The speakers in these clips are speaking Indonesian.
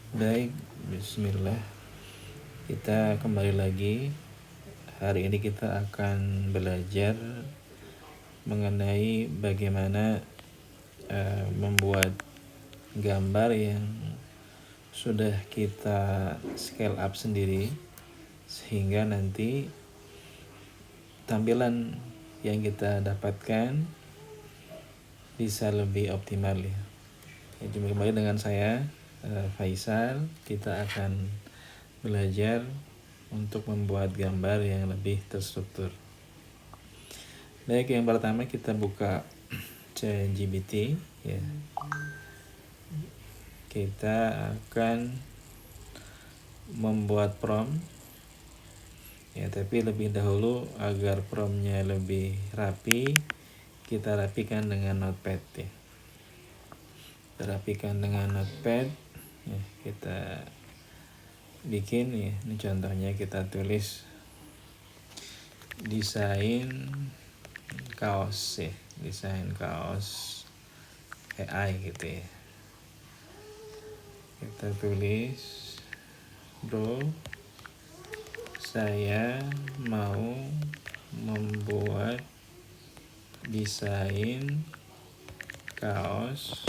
Baik, bismillah. Kita kembali lagi. Hari ini kita akan belajar mengenai bagaimana membuat gambar yang sudah kita scale up sendiri, sehingga nanti tampilan yang kita dapatkan bisa lebih optimal ya. Jumpa kembali dengan saya Faisal. Kita akan belajar untuk membuat gambar yang lebih terstruktur. Baik, yang pertama kita buka ChatGPT ya. Kita akan membuat prompt ya, tapi lebih dahulu agar promptnya lebih rapi, kita rapikan dengan notepad ya. Kita rapikan dengan notepad ya, kita bikin ya. Ini contohnya kita tulis desain kaos ya, desain kaos AI gitu ya. Kita tulis, bro, saya mau membuat desain kaos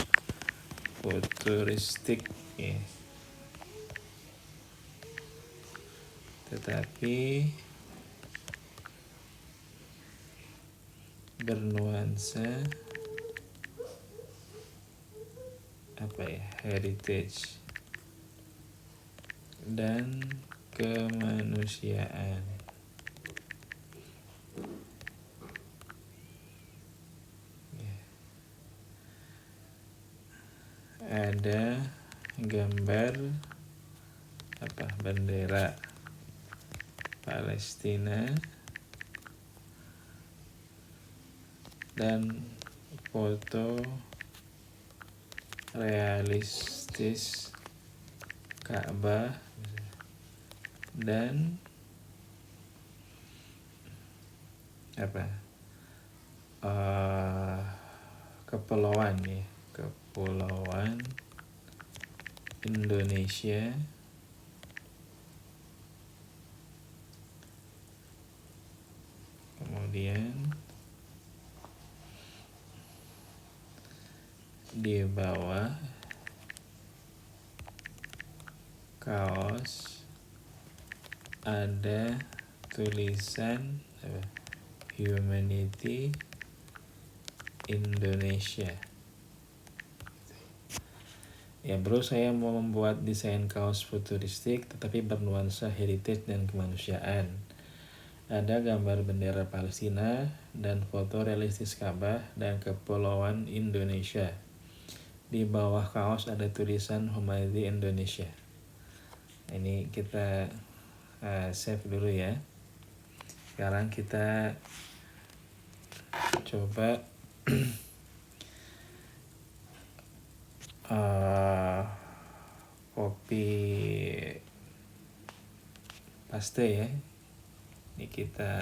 futuristik ya, tetapi bernuansa heritage dan kemanusiaan. Ada gambar bendera Palestina dan foto realistis Ka'bah dan kepulauan ya, kepulauan Indonesia, kemudian di bawah kaos ada tulisan Humanity Indonesia. Ya bro, saya mau membuat desain kaos futuristik tetapi bernuansa heritage dan kemanusiaan. Ada gambar bendera Palestina dan foto realistis Ka'bah dan kepulauan Indonesia. Di bawah kaos ada tulisan Humanity Indonesia. Ini kita save dulu ya. Sekarang kita coba copy paste ya. Ini kita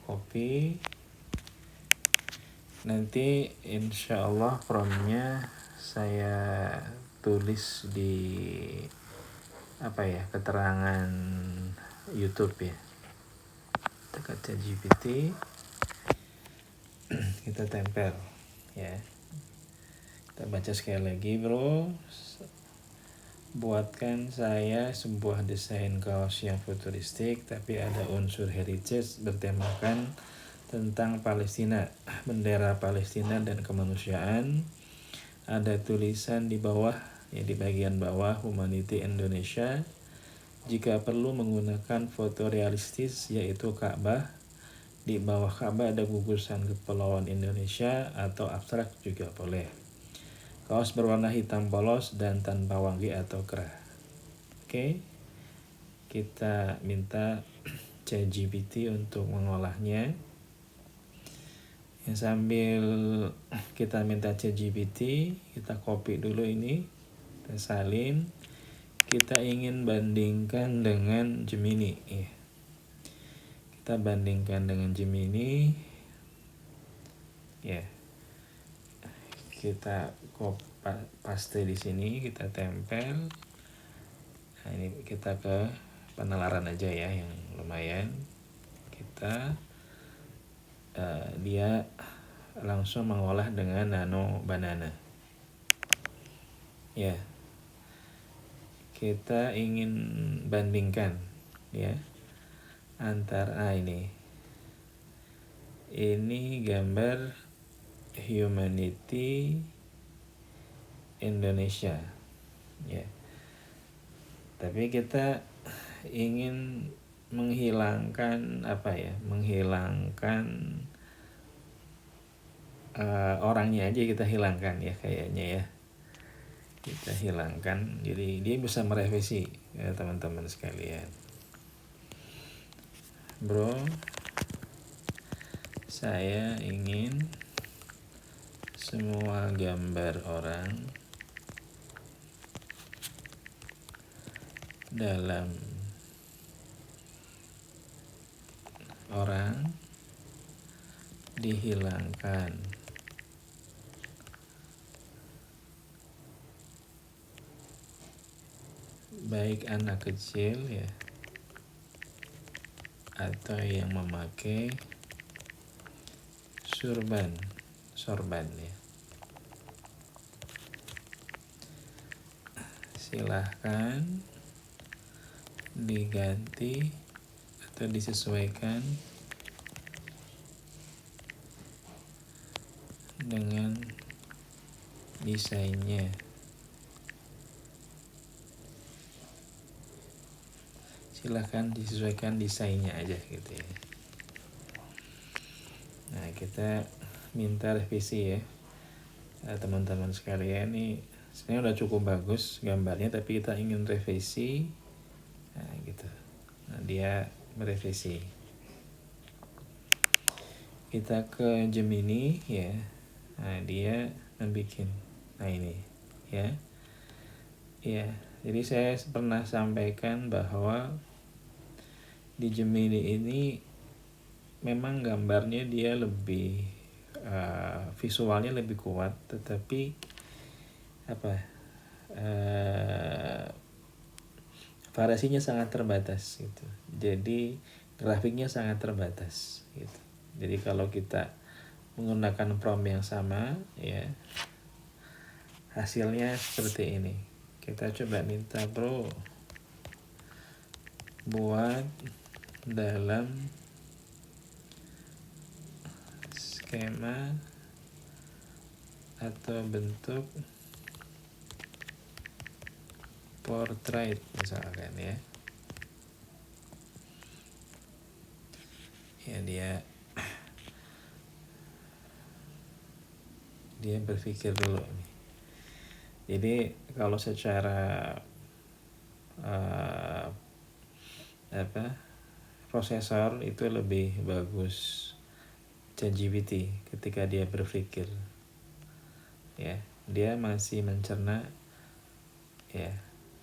copy. Nanti insya Allah promptnya saya tulis di keterangan YouTube ya. Kita ke GPT, kita tempel ya. Kita baca sekali lagi, bro. Buatkan saya sebuah desain kaos yang futuristik tapi ada unsur heritage bertemakan tentang Palestina, bendera Palestina dan kemanusiaan. Ada tulisan di bawah ya, di bagian bawah Humanity Indonesia. Jika perlu menggunakan foto realistis yaitu Ka'bah. Di bawah Ka'bah ada gugusan kepulauan Indonesia atau abstrak juga boleh. Kaos berwarna hitam polos dan tanpa wangi atau kerah. Oke. Kita minta ChatGPT untuk mengolahnya. Ya, sambil kita minta ChatGPT, kita copy dulu ini, kita salin. Kita ingin bandingkan dengan Gemini ya. Kita bandingkan dengan Gemini ya. kita paste di sini, kita tempel. Nah, ini kita ke penalaran aja ya yang lumayan. Kita dia langsung mengolah dengan nano banana. Ya, kita ingin bandingkan ya antara ini gambar Humanity Indonesia ya, tapi kita ingin menghilangkan orangnya aja, kita hilangkan ya kayaknya ya, kita hilangkan, jadi dia bisa merevisi ya teman-teman sekalian. Bro, saya ingin semua gambar orang dalam orang dihilangkan. Baik anak kecil ya, atau yang memakai sorban ya. Silahkan diganti atau disesuaikan dengan desainnya. Silahkan disesuaikan desainnya aja gitu ya. Nah, kita minta revisi ya teman-teman sekalian. Ini sebenarnya udah cukup bagus gambarnya, tapi kita ingin revisi. Nah gitu, nah dia merevisi. Kita ke Gemini ya, nah dia membuat, nah ini ya, jadi saya pernah sampaikan bahwa di Gemini ini memang gambarnya dia lebih visualnya lebih kuat, tetapi variasinya sangat terbatas gitu. Jadi grafiknya sangat terbatas gitu. Jadi kalau kita menggunakan prompt yang sama ya, hasilnya seperti ini. Kita coba minta bro buat dalam skema atau bentuk portrait misalkan ya. Ya dia berpikir dulu nih. Jadi kalau secara prosesor itu lebih bagus ChatGPT ketika dia berpikir ya, dia masih mencerna ya.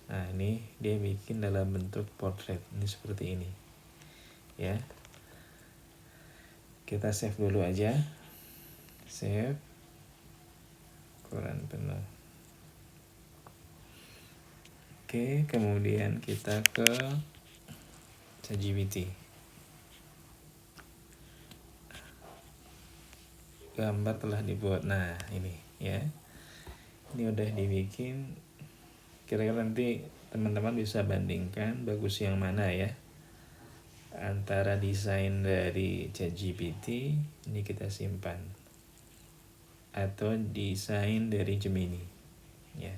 Nah ini dia bikin dalam bentuk portrait, ini seperti ini ya. Kita save dulu aja, save ukuran penuh. Oke, kemudian kita ke ChatGPT. Gambar telah dibuat. Nah ini ya, ini udah dibikin. Kira-kira nanti teman-teman bisa bandingkan bagus yang mana ya, antara desain dari ChatGPT, ini kita simpan, atau desain dari Gemini ya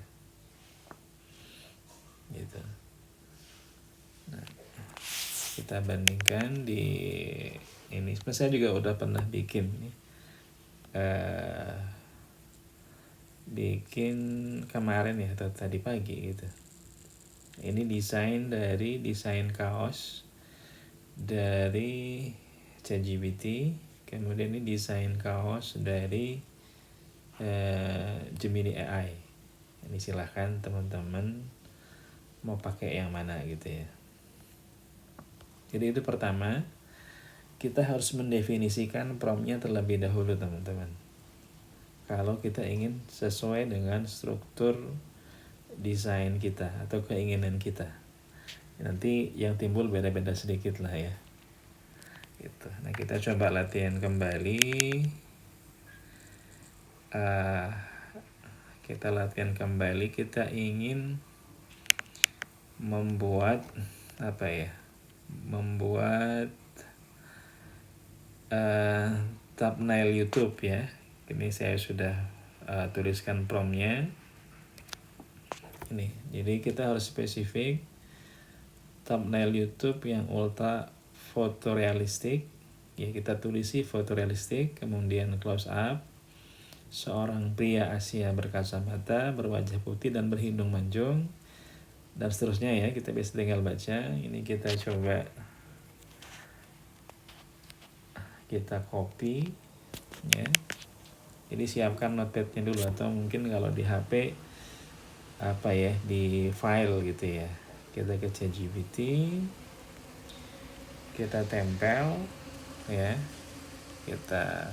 gitu. Nah, kita bandingkan di ini. Saya juga udah pernah bikin nih, bikin kemarin ya atau tadi pagi gitu. Ini desain kaos dari ChatGPT, kemudian ini desain kaos dari Gemini AI. Ini silahkan teman-teman mau pakai yang mana gitu ya. Jadi itu pertama, kita harus mendefinisikan promptnya terlebih dahulu teman-teman. kalau kita ingin sesuai dengan struktur desain kita atau keinginan kita. Nanti yang timbul beda-beda sedikit lah ya. Gitu. Nah, kita coba latihan kembali. Kita latihan kembali. Kita ingin membuat membuat thumbnail YouTube ya. Ini saya sudah tuliskan promptnya. Ini, jadi kita harus spesifik thumbnail YouTube yang ultra fotorealistik. Ya, kita tulisi fotorealistik, kemudian close up. Seorang pria Asia berkacamata, berwajah putih dan berhidung mancung, dan seterusnya ya. Kita bisa tinggal baca. Ini kita coba kita copy ya. Jadi siapkan notepadnya dulu, atau mungkin kalau di HP di file gitu ya. Kita ke ChatGPT, kita tempel ya, kita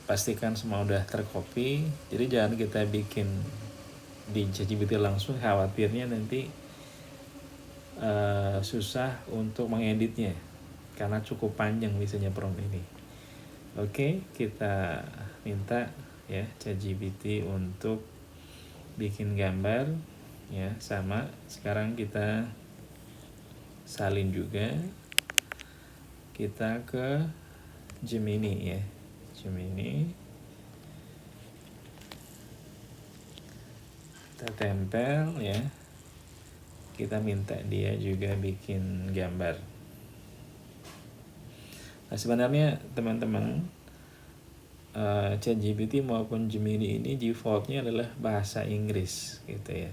pastikan semua udah tercopy. Jadi jangan kita bikin di ChatGPT langsung, khawatirnya nanti susah untuk mengeditnya karena cukup panjang biasanya prompt ini. Oke, kita minta ya ChatGPT untuk bikin gambar ya, sama. Sekarang kita salin juga, kita ke Gemini ya, Gemini, kita tempel ya, kita minta dia juga bikin gambar. Nah, sebenarnya teman-teman, ChatGPT maupun Gemini ini defaultnya adalah bahasa Inggris gitu ya.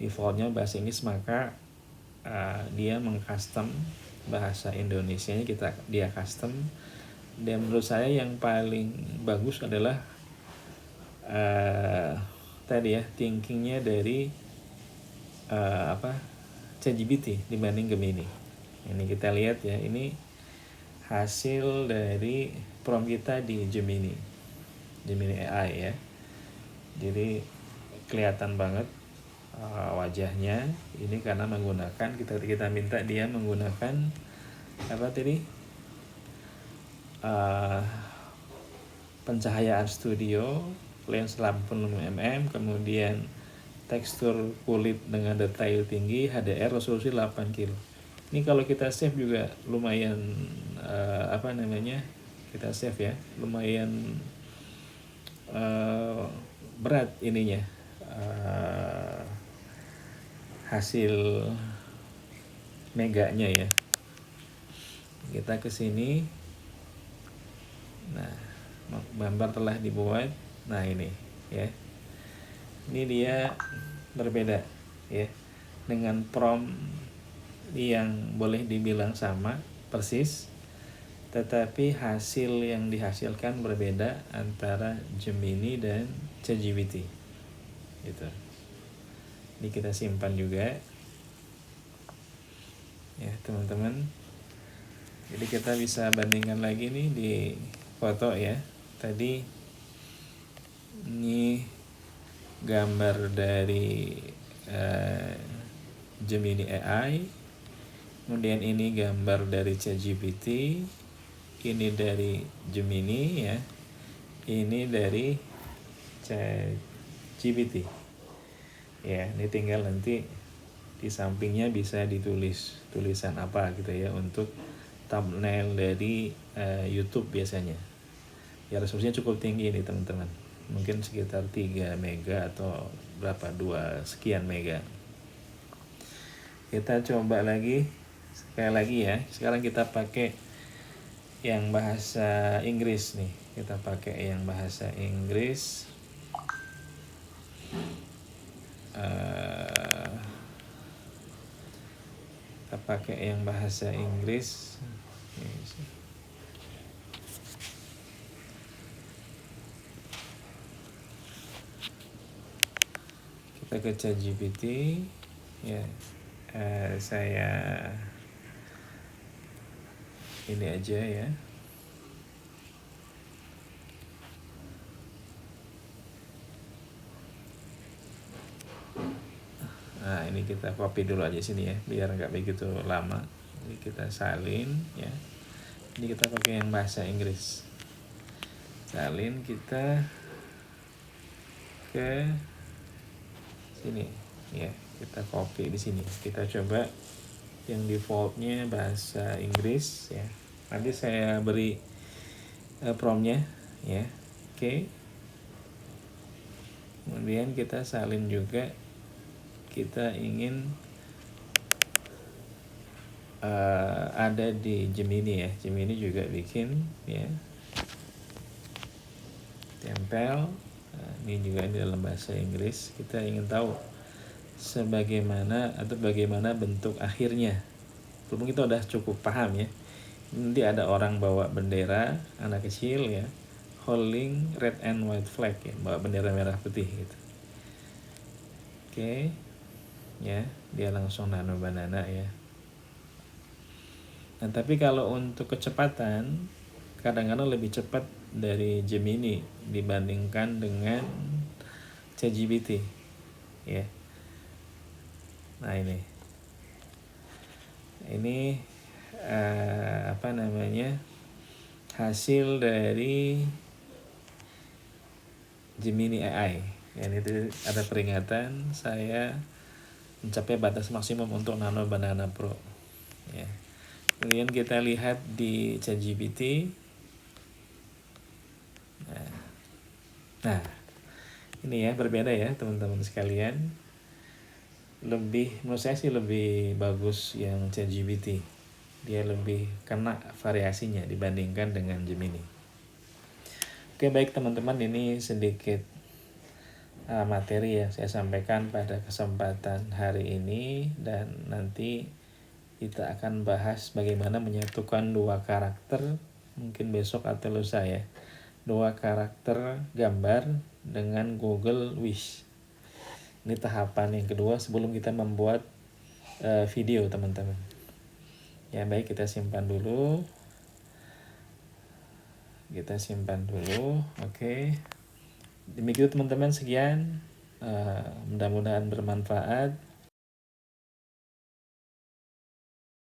Defaultnya bahasa Inggris, maka dia mengcustom bahasa Indonesianya, dia custom. Dan menurut saya yang paling bagus adalah thinkingnya dari ChatGPT dibanding Gemini. Ini kita lihat ya, ini hasil dari prompt kita di Gemini AI ya. Jadi kelihatan banget wajahnya. Ini karena menggunakan, kita minta dia menggunakan pencahayaan studio, lens 85mm, kemudian tekstur kulit dengan detail tinggi, HDR, resolusi 8K. Ini kalau kita save juga lumayan kita save ya, lumayan berat ininya, hasil meganya ya. Kita ke sini. Nah, gambar telah dibuat. Nah, ini ya. Ini dia berbeda ya, dengan prompt yang boleh dibilang sama persis, tetapi hasil yang dihasilkan berbeda antara Gemini dan ChatGPT gitu. Ini kita simpan juga ya teman-teman. Jadi kita bisa bandingkan lagi nih di foto ya. Tadi ini gambar dari Gemini AI, kemudian ini gambar dari ChatGPT, ini dari Gemini ya, ini dari ChatGPT ya. Ini tinggal nanti di sampingnya bisa ditulis tulisan apa gitu ya, untuk thumbnail dari YouTube biasanya ya. Resolusinya cukup tinggi ini teman-teman, mungkin sekitar 3 mega atau berapa, 2 sekian mega. Kita coba lagi sekali lagi ya. Sekarang kita pakai yang bahasa Inggris nih. Kita pakai yang bahasa Inggris. Kita pakai yang bahasa Inggris. Kita ke ChatGPT ya. Saya ini aja ya. kita copy dulu aja sini ya, biar nggak begitu lama. Jadi kita salin ya. Ini kita pakai yang bahasa Inggris. Salin kita ke sini ya, kita copy di sini. Kita coba yang defaultnya bahasa Inggris ya. Nanti saya beri promptnya ya. Oke. Kemudian kita salin juga, kita ingin ada di Gemini ya. Gemini juga bikin ya, tempel. Ini juga di dalam bahasa Inggris. Kita ingin tahu bagaimana bentuk akhirnya. Belum kita udah cukup paham ya. Nanti ada orang bawa bendera, anak kecil ya, holding red and white flag ya, bawa bendera merah putih gitu. Oke. Ya, dia langsung nano banana ya. Nah, tapi kalau untuk kecepatan kadang-kadang lebih cepat dari Gemini dibandingkan dengan ChatGPT ya. Nah, ini hasil dari Gemini AI. Yang itu ada peringatan saya mencapai batas maksimum untuk Nano Banana Pro ya. Kemudian kita lihat di ChatGPT. Nah, ini ya berbeda ya teman-teman sekalian. Menurut saya sih lebih bagus yang ChatGPT. Dia lebih kena variasinya dibandingkan dengan Gemini. Oke, baik teman-teman, ini sedikit materi yang saya sampaikan pada kesempatan hari ini, dan nanti kita akan bahas bagaimana menyatukan dua karakter, mungkin besok atau lusa ya, dua karakter gambar dengan Google Wish. Ini tahapan yang kedua sebelum kita membuat video teman-teman. Ya baik, kita simpan dulu. Oke. Demikian teman-teman, sekian. Mudah-mudahan bermanfaat.